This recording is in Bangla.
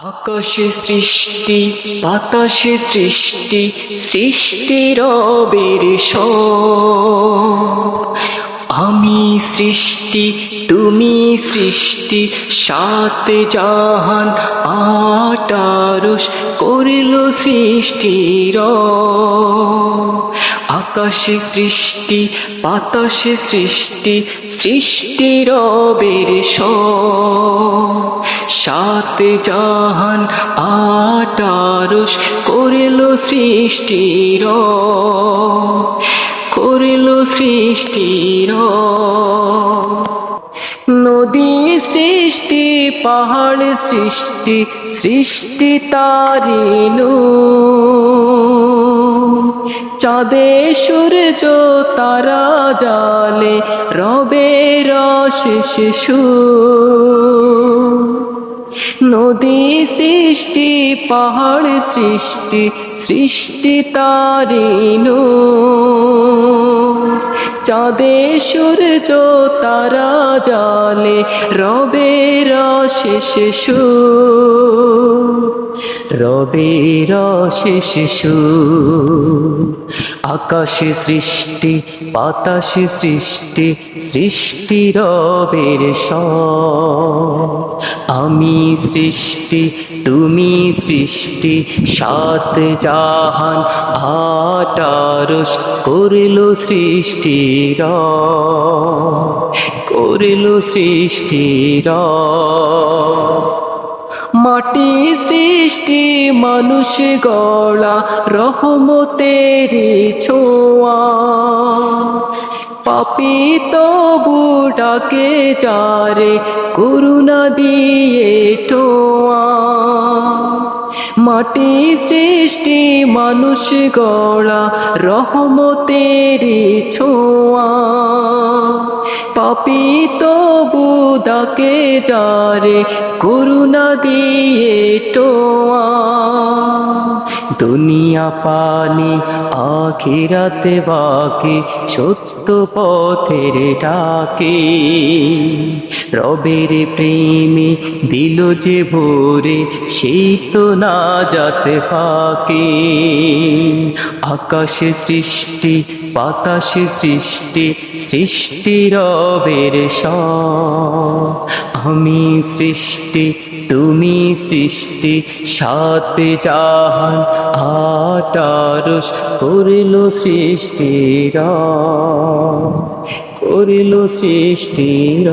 আকাশে সৃষ্টি বাতাসে সৃষ্টি সৃষ্টির রবের সব। আমি সৃষ্টি তুমি সৃষ্টি সাত জাহান আট আরশ করিল সৃষ্টির আকাশে সৃষ্টি বাতাসে সৃষ্টি সৃষ্টির রবের সব। সাত জাহান আট আরশ করিল সৃষ্টির করিল সৃষ্টির নদী সৃষ্টি পাহাড় সৃষ্টি সৃষ্টি তারিনু চাঁদে সূর্য তারা জালে রবের শিশু নদী সৃষ্টি পাহাড় সৃষ্টি সৃষ্টি তারিনু চাঁদে সূর্য তারা জালে রবের শিশু রবের শিশু আকাশে সৃষ্টি বাতাসে সৃষ্টি সৃষ্টি রবের সব। আমি সৃষ্টি তুমি সৃষ্টি সাত জাহান আট আরশ করিল সৃষ্টির করিল সৃষ্টির মাটি সৃষ্টি মানুষ গড়া রহমতের ছোঁয়া পাপী তবু ডাকে যারে করুণা দিয়ে টোয়া মাটি সৃষ্টি মানুষ গড়া রহমতের ছোঁয়া পাপী তবু ডাকে যারে করুণা দিয়ে টোয়া দুনিয়া পানি আখিরাতে বাকি সত্য পথের ডাকে রবের প্রেমে দিল যে ভোরে সেই তো না যাতে ফাঁকে আকাশে সৃষ্টি বাতাসে সৃষ্টি সৃষ্টি রবের সব। আমি সৃষ্টি তুমি সৃষ্টি সাত জাহান আট আরশ করিল সৃষ্টির করিল সৃষ্টির